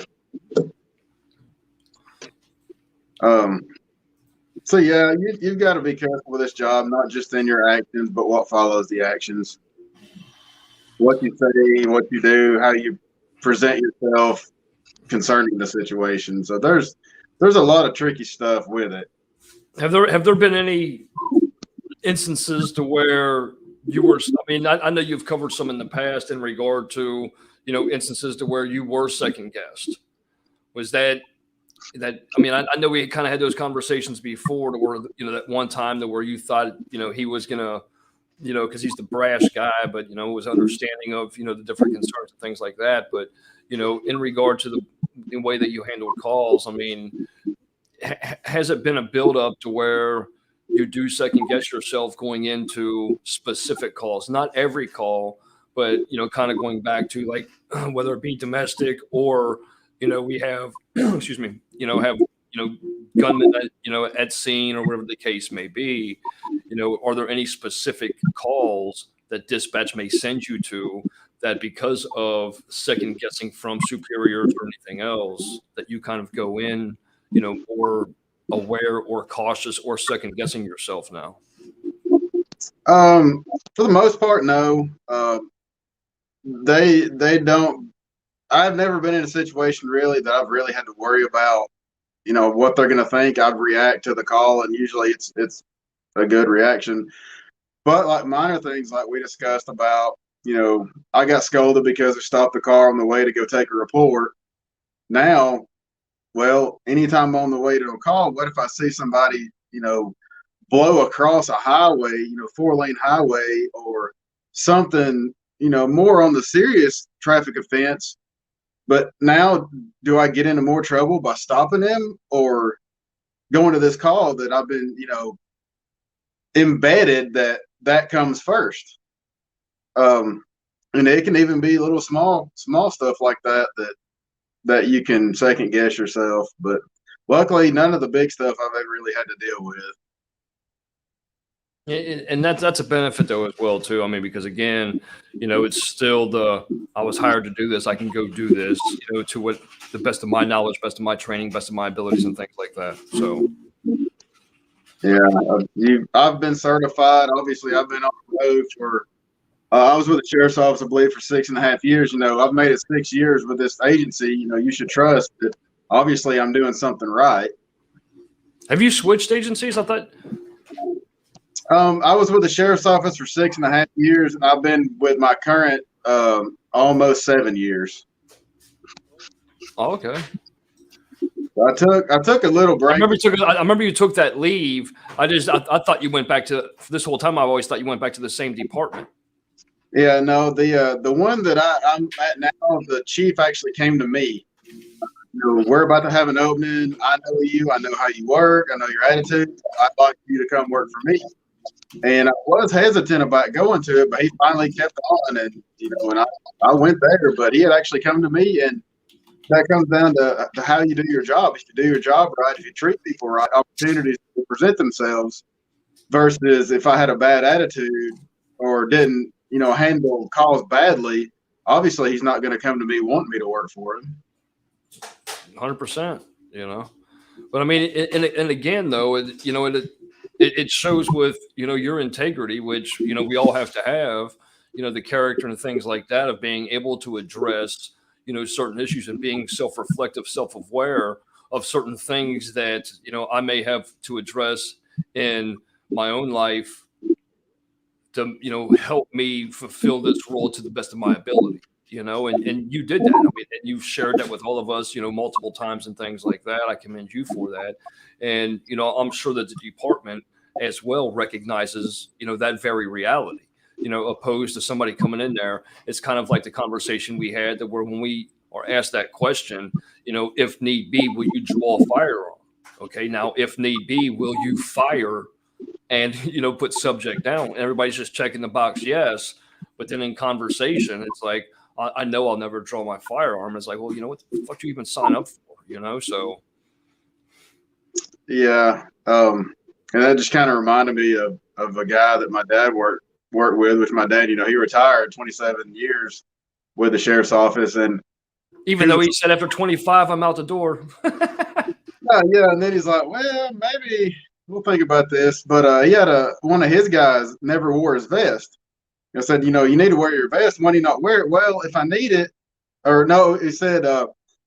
So yeah, you've got to be careful with this job, not just in your actions, but what follows the actions. What you say, what you do, how you present yourself concerning the situation. So there's a lot of tricky stuff with it. Have there been any instances to where you were? I mean, I know you've covered some in the past in regard to instances to where you were second guessed. Was that? I mean, I know we kind of had those conversations before, to where that one time to where you thought he was gonna because he's the brash guy, but was understanding of the different concerns and things like that. But in regard to the way that you handle calls, I mean, has it been a buildup to where you do second guess yourself going into specific calls? Not every call, but kind of going back to like whether it be domestic or we have excuse me, have gunmen at, at scene or whatever the case may be. Are there any specific calls that dispatch may send you to that because of second guessing from superiors or anything else that you kind of go in, more aware or cautious or second guessing yourself now? For the most part, no. They don't. I've never been in a situation really that I've really had to worry about, what they're going to think. I'd react to the call, and usually it's a good reaction. But like minor things like we discussed about, I got scolded because I stopped the car on the way to go take a report. Now, well, anytime I'm on the way to a call, what if I see somebody, blow across a highway, 4-lane highway or something, more on the serious traffic offense? But now, do I get into more trouble by stopping him or going to this call that I've been, embedded that comes first? And it can even be little small stuff like that you can second guess yourself. But luckily, none of the big stuff I've ever really had to deal with. And that's a benefit though as well too. I mean, because again, it's still I was hired to do this. I can go do this, to what the best of my knowledge, best of my training, best of my abilities, and things like that. So, yeah, I've been certified. Obviously, I've been on the road for. I was with the sheriff's office, I believe, for 6.5 years. I've made it 6 years with this agency. You should trust that. Obviously, I'm doing something right. Have you switched agencies? I thought. I was with the sheriff's office for 6.5 years, and I've been with my current almost 7 years. Oh, okay. I took a little break. I remember you took that leave. I thought you went back to this whole time. I've always thought you went back to the same department. Yeah, no, the one that I'm at now, the chief actually came to me. We're about to have an opening. I know you. I know how you work. I know your attitude. I'd like you to come work for me. And I was hesitant about going to it, but he finally kept on, and and I went there. But he had actually come to me, and that comes down to how you do your job. If you do your job right, if you treat people right, opportunities will present themselves. Versus if I had a bad attitude or didn't, handle calls badly, obviously he's not going to come to me wanting me to work for him. 100%. But I mean, and again though, it shows with your integrity, which we all have to have, the character and things like that of being able to address certain issues and being self-reflective, self-aware of certain things that I may have to address in my own life to help me fulfill this role to the best of my ability. And you did that. I mean, and you've shared that with all of us, multiple times and things like that. I commend you for that. And, I'm sure that the department as well recognizes, that very reality, opposed to somebody coming in there. It's kind of like the conversation we had that where when we are asked that question, if need be, will you draw a firearm? Okay. Now, if need be, will you fire and, put subject down? Everybody's just checking the box. Yes. But then in conversation, it's like, I know I'll never draw my firearm. It's like, well, what the fuck do you even sign up for? So. Yeah. And that just kind of reminded me of a guy that my dad worked with, which my dad, he retired 27 years with the sheriff's office. And even though he said after 25, I'm out the door. Yeah. And then he's like, well, maybe we'll think about this. But he had one of his guys never wore his vest. I said, you need to wear your vest. Why do you not wear it? Well, if I need it, or no, he said,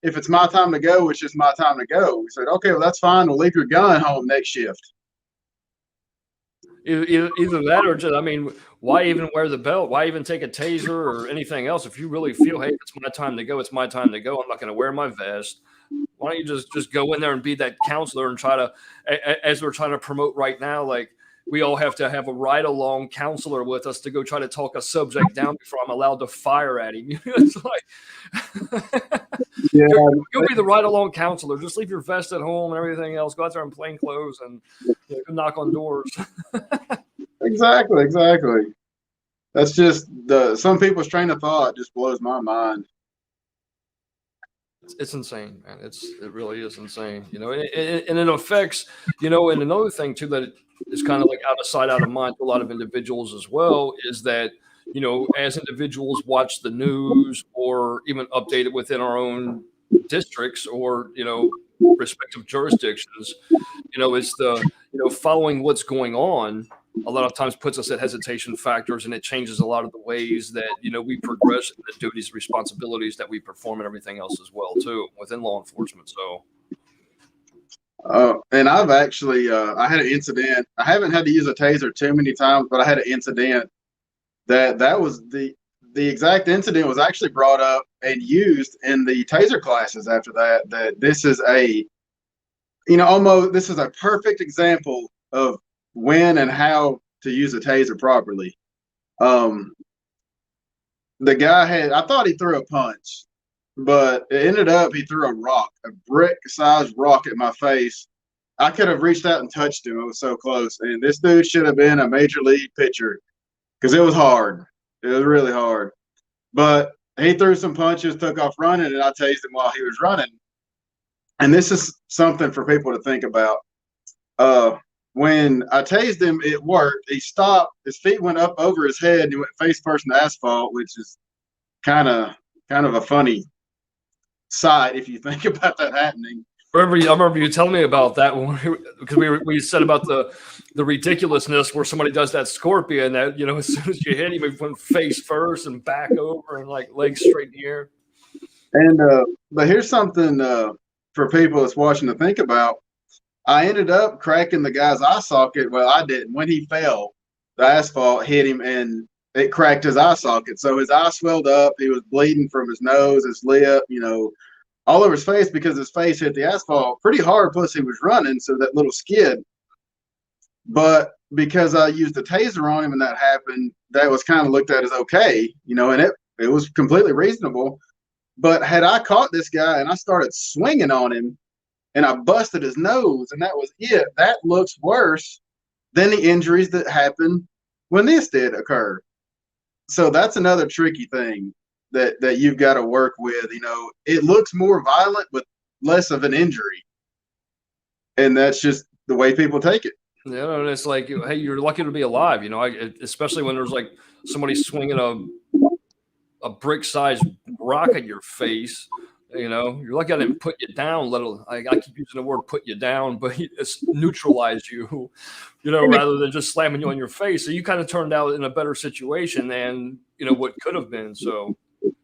if it's my time to go, it's just my time to go. We said, okay, well, that's fine. We'll leave your gun home next shift. Either that or just, I mean, why even wear the belt? Why even take a taser or anything else? If you really feel, hey, it's my time to go, it's my time to go. I'm not going to wear my vest. Why don't you just go in there and be that counselor and try to, as we're trying to promote right now, like we all have to have a ride-along counselor with us to go try to talk a subject down before I'm allowed to fire at him. It's like, yeah, you'll be the ride-along counselor. Just leave your vest at home and everything else. Go out there in plain clothes and knock on doors. Exactly. That's just some people's train of thought just blows my mind. It's insane, man. It really is insane, and it affects, and another thing too that is kind of like out of sight, out of mind to a lot of individuals as well is that, as individuals watch the news or even update it within our own districts or, respective jurisdictions, it's the, following what's going on a lot of times puts us at hesitation factors, and it changes a lot of the ways that we progress in the duties, responsibilities that we perform, and everything else as well too within law enforcement. So, and I've actually I had an incident. I haven't had to use a taser too many times, but I had an incident that was the exact incident was actually brought up and used in the taser classes after that. That this is a almost this is a perfect example of when and how to use a taser properly. The guy I thought he threw a punch, but it ended up he threw a brick-sized rock at my face. I could have reached out and touched him. It was so close. And this dude should have been a major league pitcher because it was hard. It was really hard. But he threw some punches, took off running, and I tased him while he was running. And this is something for people to think about. When I tased him, it worked. He stopped. His feet went up over his head. And he went face first in the asphalt, which is kind of a funny sight if you think about that happening. I remember you telling me about that one because we said about the ridiculousness where somebody does that scorpion that as soon as you hit him, he went face first and back over and like legs straight in the air. And but here's something for people that's watching to think about. I ended up cracking the guy's eye socket. Well, I didn't. When he fell, the asphalt hit him and it cracked his eye socket. So his eye swelled up. He was bleeding from his nose, his lip, all over his face because his face hit the asphalt pretty hard. Plus, he was running, so that little skid. But because I used a taser on him and that happened, that was kind of looked at as okay, and it was completely reasonable. But had I caught this guy and I started swinging on him and I busted his nose and that was it, that looks worse than the injuries that happened when this did occur. So that's another tricky thing that you've got to work with. It looks more violent with less of an injury, and that's just the way people take it. Yeah, and it's like, hey, you're lucky to be alive. Especially when there's like somebody swinging a brick-sized rock at your face. You're lucky I didn't put you down. I keep using the word "put you down," but it's neutralize you, rather than just slamming you on your face. So you kind of turned out in a better situation than what could have been. So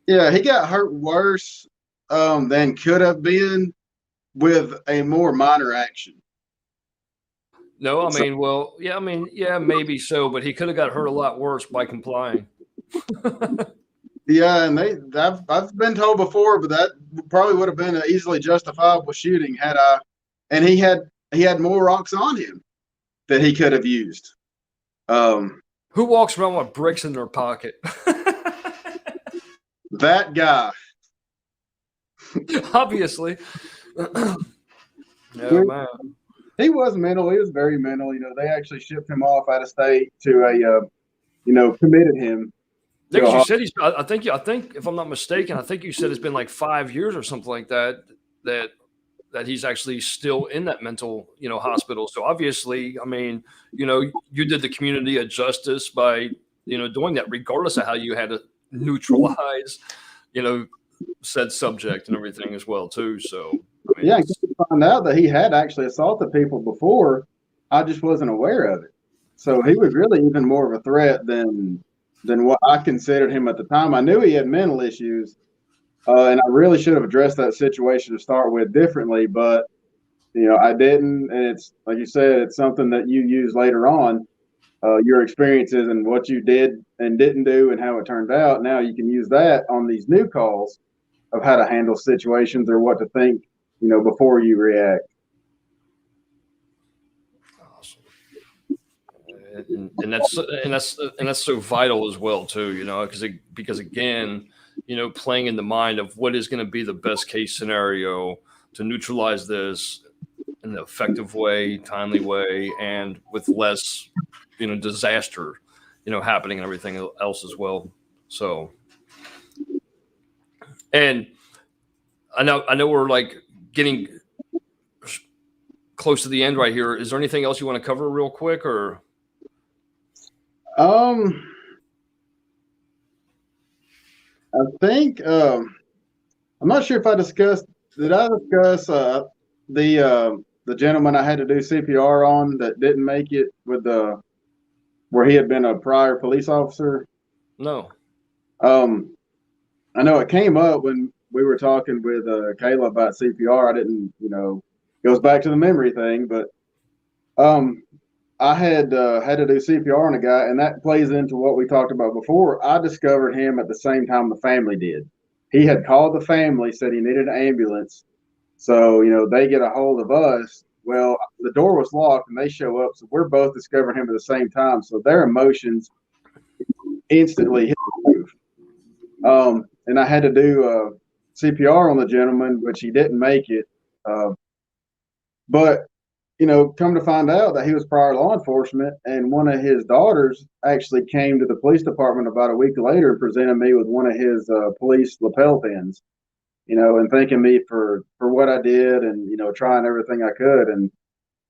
yeah, he got hurt worse than could have been with a more minor action. No, yeah, maybe so, but he could have got hurt a lot worse by complying. Yeah, and I've been told before, but that probably would have been an easily justifiable shooting had I. And he had more rocks on him that he could have used. Who walks around with bricks in their pocket? That guy. Obviously. Yeah, man. He was mental. He was very mental. They actually shipped him off out of state to committed him. You said I think if I'm not mistaken, I think you said it's been like 5 years or something like that he's actually still in that mental, hospital. So obviously, you did the community a justice by, doing that, regardless of how you had to neutralize, said subject and everything as well too. So yeah, I found out that he had actually assaulted people before. I just wasn't aware of it. So he was really even more of a threat than what I considered him at the time. I knew he had mental issues, and I really should have addressed that situation to start with differently, but I didn't. And it's like you said, it's something that you use later on, your experiences and what you did and didn't do and how it turned out. Now you can use that on these new calls of how to handle situations or what to think, before you react. Awesome. And that's so vital as well too, because again, playing in the mind of what is going to be the best case scenario to neutralize this in an effective way, timely way, and with less, disaster, happening and everything else as well. So, and I know we're like getting close to the end right here. Is there anything else you want to cover real quick, or? Um, I think I'm not sure if I discussed. Did I discuss the gentleman I had to do CPR on that didn't make it with the where he had been a prior police officer? No. Um, I know it came up when we were talking with Kayla about CPR. I didn't, goes back to the memory thing, but um, I had to do CPR on a guy, and that plays into what we talked about before. I discovered him at the same time the family did. He had called the family, said he needed an ambulance. So, they get a hold of us. Well, the door was locked and they show up. So we're both discovering him at the same time. So their emotions instantly hit the roof. And I had to do CPR on the gentleman, which he didn't make it. But come to find out that he was prior law enforcement, and one of his daughters actually came to the police department about a week later and presented me with one of his police lapel pins, and thanking me for what I did, and trying everything I could, and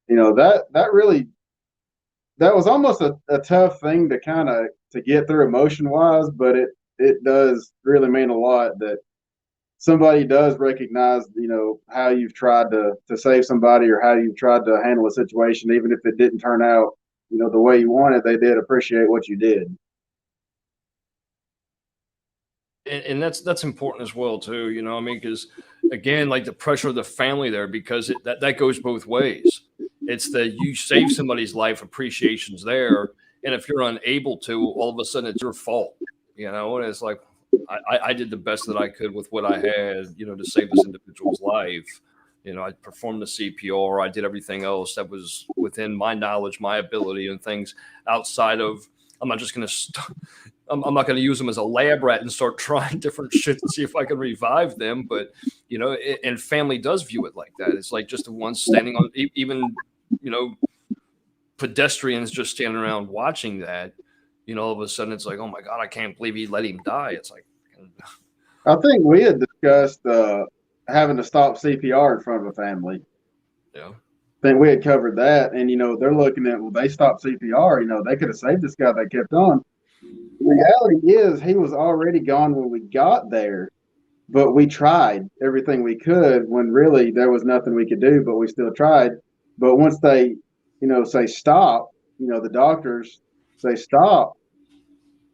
that really that was almost a tough thing to kind of to get through emotion wise, but it does really mean a lot that somebody does recognize, how you've tried to save somebody or how you've tried to handle a situation, even if it didn't turn out, the way you wanted. They did appreciate what you did. And that's important as well too. I mean, because again, like the pressure of the family there, because that goes both ways. It's that you save somebody's life, appreciation's there, and if you're unable to, all of a sudden it's your fault. And it's like I did the best that I could with what I had, to save this individual's life. I performed the CPR, I did everything else that was within my knowledge, my ability, and things outside of. I'm not just going to I'm not going to use them as a lab rat and start trying different shit to see if I can revive them. But, and family does view it like that. It's like just the ones standing on, even, pedestrians just standing around watching that, all of a sudden it's like, oh my God, I can't believe he let him die. It's like, I think we had discussed having to stop CPR in front of a family. yeah. I think we had covered that, and they're looking at, well, they stopped CPR. They could have saved this guy. They kept on. The reality is, he was already gone when we got there, but we tried everything we could when really there was nothing we could do, but we still tried. But once they, say stop, the doctors say stop,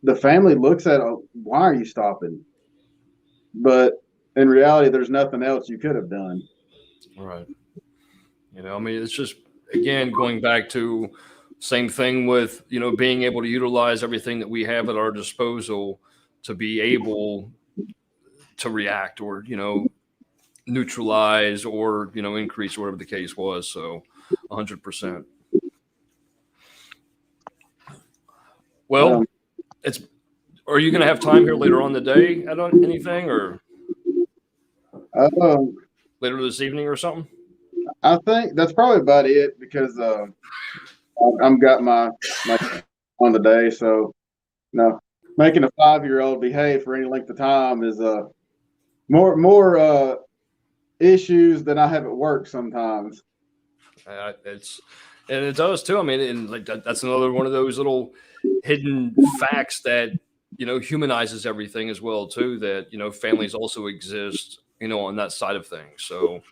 the family looks at, oh, why are you stopping? But in reality, there's nothing else you could have done. All right. I mean, it's just, again, going back to same thing with, being able to utilize everything that we have at our disposal to be able to react or, neutralize or, increase or whatever the case was. So 100%. Well, it's, are you going to have time here later on the day at anything or Um, later this evening or something? I think that's probably about it because I'm got my on the day, so making a 5-year-old behave for any length of time is more issues than I have at work sometimes. It's and it does too. I mean, and like that's another one of those little hidden facts that humanizes everything as well too. That families also exist, on that side of things. So,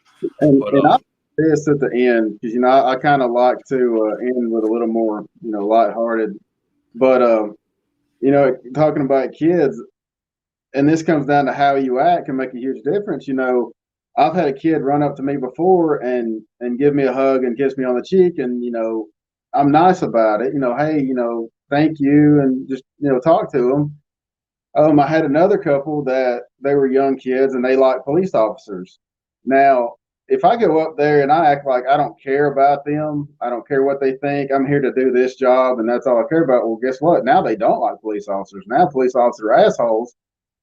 but And I this at the end because I kind of like to end with a little more lighthearted, but talking about kids, and this comes down to how you act can make a huge difference. I've had a kid run up to me before and give me a hug and kiss me on the cheek, and I'm nice about it. Hey, thank you, and just talk to them. I had another couple that they were young kids and they like police officers. Now, if I go up there and I act like I don't care about them, I don't care what they think, I'm here to do this job and that's all I care about. Well, guess what? Now they don't like police officers. Now police officers are assholes.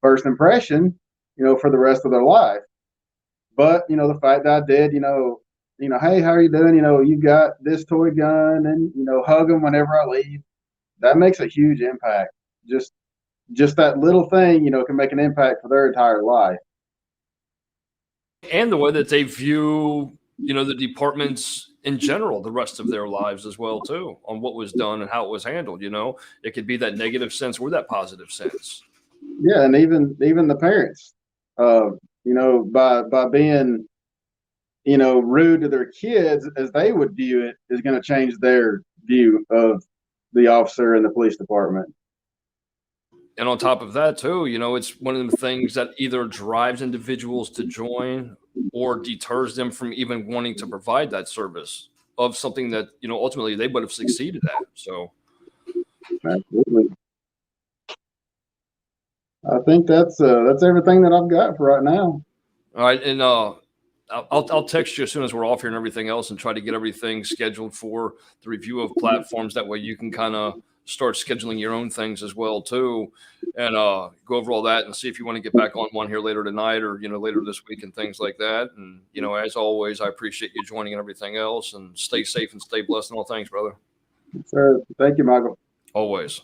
First impression, for the rest of their life. But, the fact that I did, hey, how are you doing? You got this toy gun and, hug them whenever I leave. that makes a huge impact. Just that little thing, can make an impact for their entire life. And the way that they view, the departments in general, the rest of their lives as well, too, on what was done and how it was handled. It could be that negative sense or that positive sense. Yeah, and even the parents, by being, rude to their kids as they would view it, is going to change their view of the officer and the police department. And on top of that, too, it's one of the things that either drives individuals to join or deters them from even wanting to provide that service of something that, ultimately they would have succeeded at. So, absolutely. I think that's everything that I've got for right now. All right. And I'll text you as soon as we're off here and everything else and try to get everything scheduled for the review of platforms. That way you can kind of start scheduling your own things as well, too, and go over all that and see if you want to get back on one here later tonight or, later this week and things like that. And, as always, I appreciate you joining and everything else, and stay safe and stay blessed in all things, brother. Sir, thank you, Michael. Always.